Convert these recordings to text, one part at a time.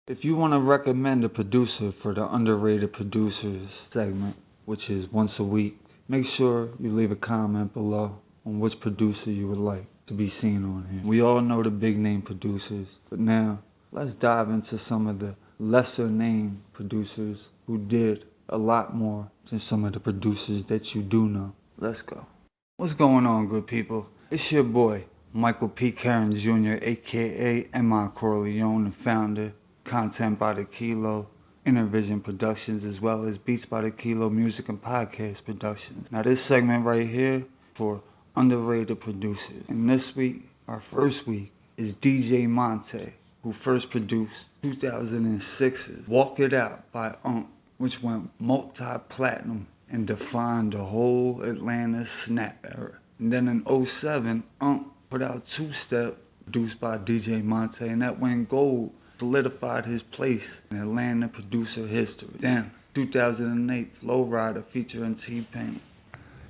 If you want to recommend a producer for the underrated producers segment, which is once a week, make sure you leave a comment below on which producer you would like to be seen on here. We all know the big name producers, but now let's dive into some of the lesser name producers who did a lot more than some of the producers that you do know. Let's go. What's going on, good people? It's your boy, Michael P. Curran Jr., aka M-i-Corleone, the founder, Content by the Kilo, InnerVizion Productions, as well as Beats by the Kilo Music and Podcast Productions. Now this segment right here for underrated producers. And this week, our first week, is DJ Montay, who first produced 2006's Walk It Out by which went multi-platinum and defined the whole Atlanta snap era. And then in 2007, put out Two Step, produced by DJ Montay, and that went gold, solidified his place in Atlanta producer history. Then 2008, Flow Rider featuring T-Pain.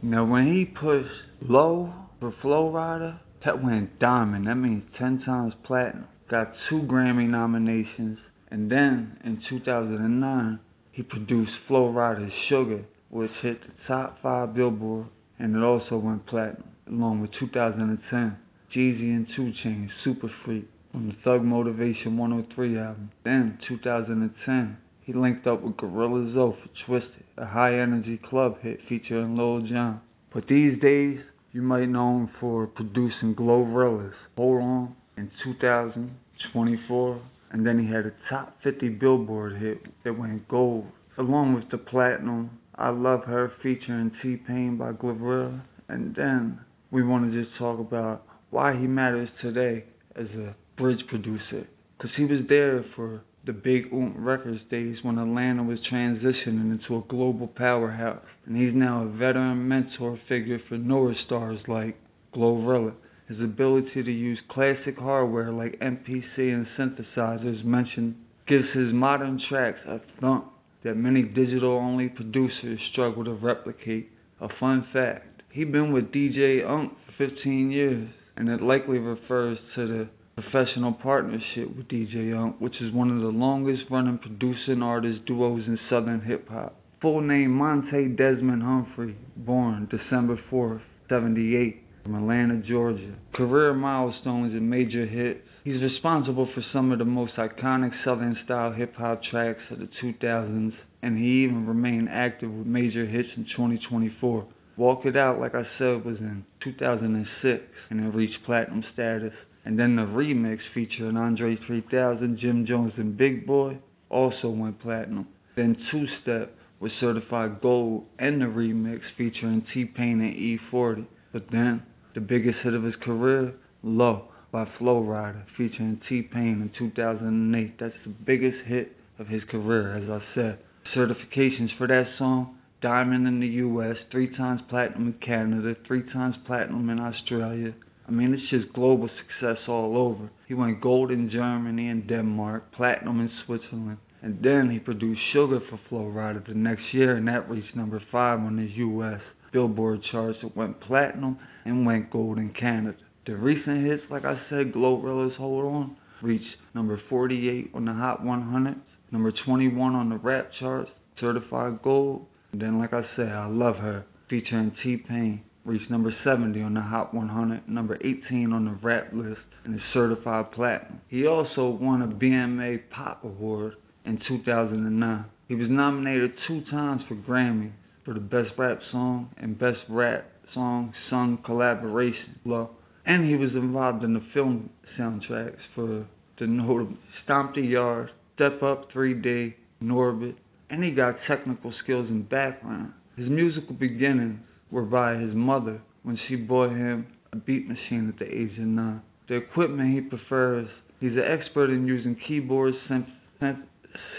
Now when he pushed low for Flow Rider, that went diamond. That means 10 times platinum. Got 2 Grammy nominations. And then in 2009, he produced Flow Rider's Sugar, which hit the top 5 Billboard, and it also went platinum, along with 2010, Jeezy and chainz, Super Freak, on the Thug Motivation 103 album. Then 2010, he linked up with Gorilla for Twisted, a high-energy club hit featuring Lil Jon. But these days, you might know him for producing Glorilla's Hold On in 2024, and then he had a top 50 Billboard hit that went gold, along with the platinum I Love Her featuring T-Pain by Glorilla. And then we want to just talk about why he matters today as a bridge producer, because he was there for the big Records days when Atlanta was transitioning into a global powerhouse, and he's now a veteran mentor figure for newer stars like Glorilla. His ability to use classic hardware like MPC and synthesizers mentioned gives his modern tracks a thump that many digital-only producers struggle to replicate. A fun fact, he's been with DJ for 15 years, and it likely refers to the professional partnership with DJ which is one of the longest-running producing artist duos in Southern hip-hop. Full name Montay Desmond Humphrey, born December 4th, 1978, from Atlanta, Georgia. Career milestones and major hits. He's responsible for some of the most iconic Southern-style hip-hop tracks of the 2000s, and he even remained active with major hits in 2024. Walk It Out, like I said, was in 2006, and it reached platinum status. And then the remix featuring Andre 3000, Jim Jones, and Big Boy also went platinum. Then Two Step was certified gold, and the remix featuring T-Pain and E40. But then, the biggest hit of his career, Low, by Flow Rider, featuring T-Pain in 2008. That's the biggest hit of his career, as I said. Certifications for that song: Diamond in the US, 3 times platinum in Canada, 3 times platinum in Australia. I mean, it's just global success all over. He went gold in Germany and Denmark, platinum in Switzerland. And then he produced Sugar for Flow Rider the next year, and that reached number 5 on the US Billboard charts. It went platinum and went gold in Canada. The recent hits, like I said, Glorilla's Hold On, reached number 48 on the Hot 100, number 21 on the rap charts, certified gold. And then, like I said, I Love Her, featuring T-Pain, reached number 70 on the Hot 100, number 18 on the rap list, and is certified platinum. He also won a BMA Pop Award in 2009. He was nominated 2 times for Grammy for the Best Rap Song and Best Rap Song Sung Collaboration. And he was involved in the film soundtracks for the notable Stomp the Yard, Step Up 3D, Norbit, and he got technical skills and background. His musical beginnings were by his mother when she bought him a beat machine at the age of 9. The equipment he prefers: he's an expert in using keyboards,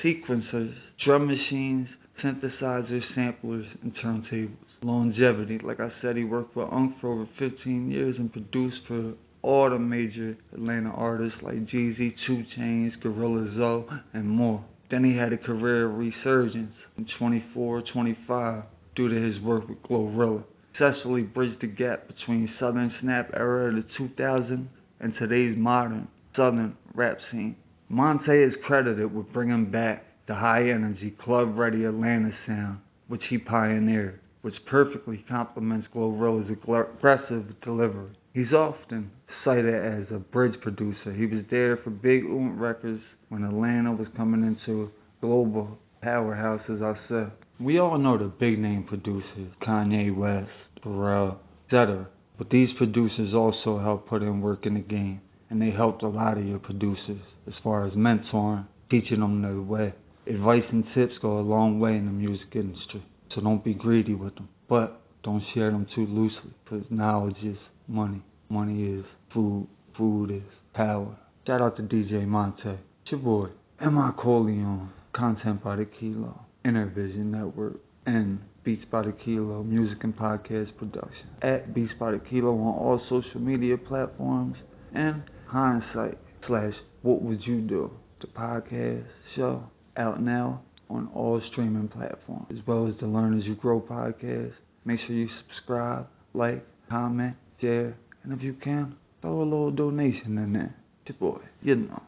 sequencers, drum machines, synthesizers, samplers, and turntables. Longevity: like I said, he worked with for over 15 years and produced for all the major Atlanta artists like Jeezy, chainz, Gorilla, and more. Then he had a career resurgence in 24-25 due to his work with Glorilla. Successfully bridged the gap between Southern snap era of the 2000s and today's modern Southern rap scene. Montay is credited with bringing back the high-energy, club-ready Atlanta sound, which he pioneered, which perfectly complements Glorilla's aggressive delivery. He's often cited as a bridge producer. He was there for Big Records when Atlanta was coming into global powerhouse, as I said. We all know the big-name producers, Kanye West, Pharrell, etc. But these producers also help put in work in the game, and they helped a lot of your producers as far as mentoring, teaching them the way. Advice and tips go a long way in the music industry, so don't be greedy with them. But don't share them too loosely, because knowledge is money. Money is food. Food is power. Shout out to DJ Montay. It's your boy, M-i-Corleone. Content by the Kilo. InnerVizion Network. And Beats by the Kilo, music and podcast production. At Beats by the Kilo on all social media platforms. And Hindsight / What Would You Do? The podcast show out now on all streaming platforms, as well as the Learn As You Grow podcast. Make sure you subscribe, like, comment, share, and if you can, throw a little donation in there. It's your boy, you know.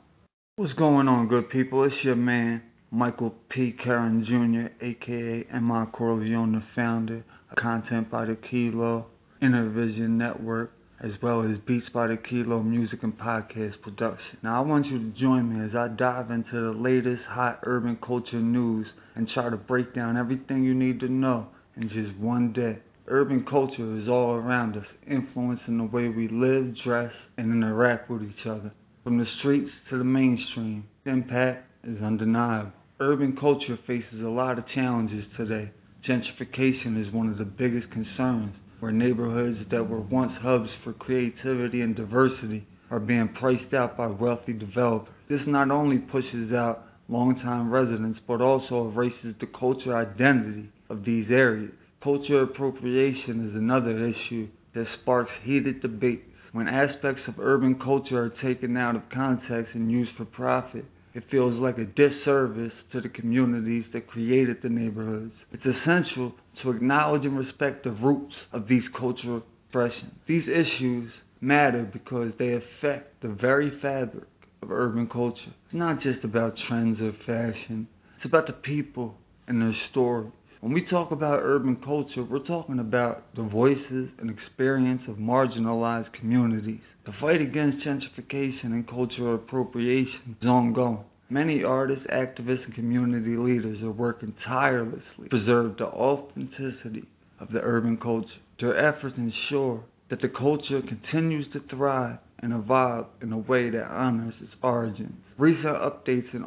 What's going on, good people? It's your man, Michael P. Curran Jr., a.k.a. M-i-Corleone, the founder of Content by the Kilo, InnerVizion Network, as well as Beats by the Kilo music and podcast production. Now I want you to join me as I dive into the latest hot urban culture news and try to break down everything you need to know in just one day. Urban culture is all around us, influencing the way we live, dress, and interact with each other. From the streets to the mainstream, the impact is undeniable. Urban culture faces a lot of challenges today. Gentrification is one of the biggest concerns, where neighborhoods that were once hubs for creativity and diversity are being priced out by wealthy developers. This not only pushes out longtime residents, but also erases the cultural identity of these areas. Culture appropriation is another issue that sparks heated debates. When aspects of urban culture are taken out of context and used for profit, it feels like a disservice to the communities that created the neighborhoods. It's essential to acknowledge and respect the roots of these cultural expressions. These issues matter because they affect the very fabric of urban culture. It's not just about trends or fashion. It's about the people and their stories. When we talk about urban culture, we're talking about the voices and experience of marginalized communities. The fight against gentrification and cultural appropriation is ongoing. Many artists, activists, and community leaders are working tirelessly to preserve the authenticity of the urban culture. Their efforts ensure that the culture continues to thrive and evolve in a way that honors its origins. Recent updates in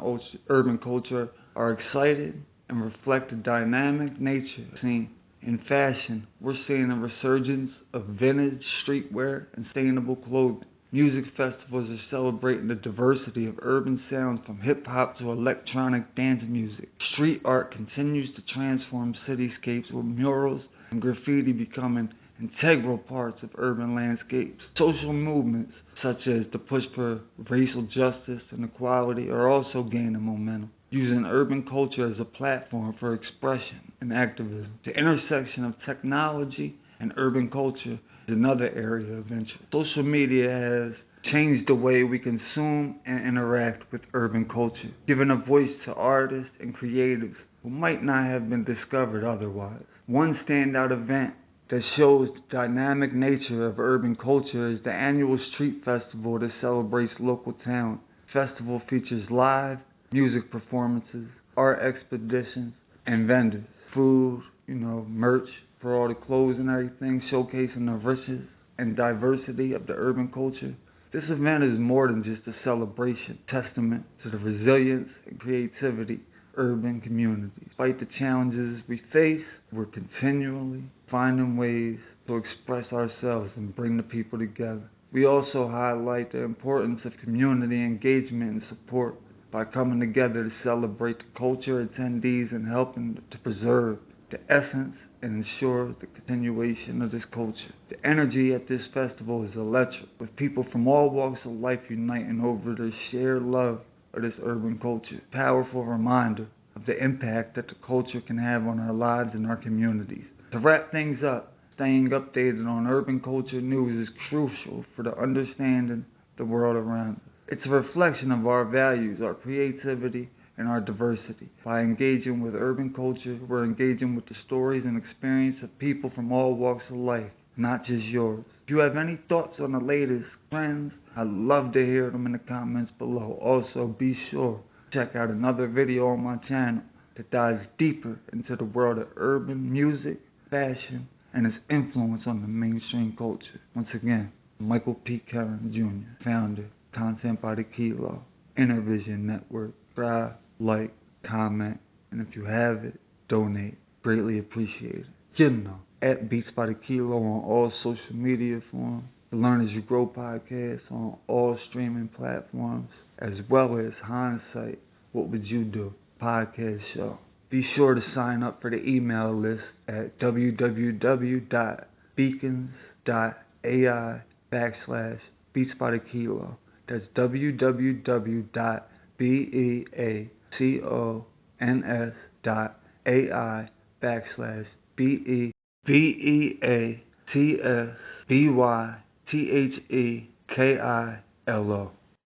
urban culture are exciting and reflect the dynamic nature seen. In fashion, we're seeing a resurgence of vintage, streetwear, and sustainable clothing. Music festivals are celebrating the diversity of urban sounds from hip-hop to electronic dance music. Street art continues to transform cityscapes with murals and graffiti becoming integral parts of urban landscapes. Social movements such as the push for racial justice and equality are also gaining momentum, using urban culture as a platform for expression and activism. The intersection of technology and urban culture is another area of interest. Social media has changed the way we consume and interact with urban culture, giving a voice to artists and creatives who might not have been discovered otherwise. One standout event that shows the dynamic nature of urban culture is the annual street festival that celebrates local talent. The festival features live music performances, art expeditions, and vendors. Food, merch for all the clothes and everything, showcasing the riches and diversity of the urban culture. This event is more than just a celebration, testament to the resilience and creativity of urban communities. Despite the challenges we face, we're continually finding ways to express ourselves and bring the people together. We also highlight the importance of community engagement and support by coming together to celebrate the culture attendees and helping to preserve the essence and ensure the continuation of this culture. The energy at this festival is electric, with people from all walks of life uniting over the shared love of this urban culture. Powerful reminder of the impact that the culture can have on our lives and our communities. To wrap things up, staying updated on urban culture news is crucial for the understanding the world around us. It's a reflection of our values, our creativity, and our diversity. By engaging with urban culture, we're engaging with the stories and experience of people from all walks of life, not just yours. If you have any thoughts on the latest trends, I'd love to hear them in the comments below. Also, be sure to check out another video on my channel that dives deeper into the world of urban music, fashion, and its influence on the mainstream culture. Once again, Michael P. Curran Jr., founder, Content by the Kilo, InnerVizion Network. Subscribe, like, comment, and if you have it, donate. Greatly appreciated. You know, at Beats by the Kilo on all social media forums. The Learn As You Grow podcast on all streaming platforms, as well as Hindsight, What Would You Do? Podcast show. Be sure to sign up for the email list at www.beacons.ai/beatsbythekilo. That's www.beacons.ai/beatsbythekilo.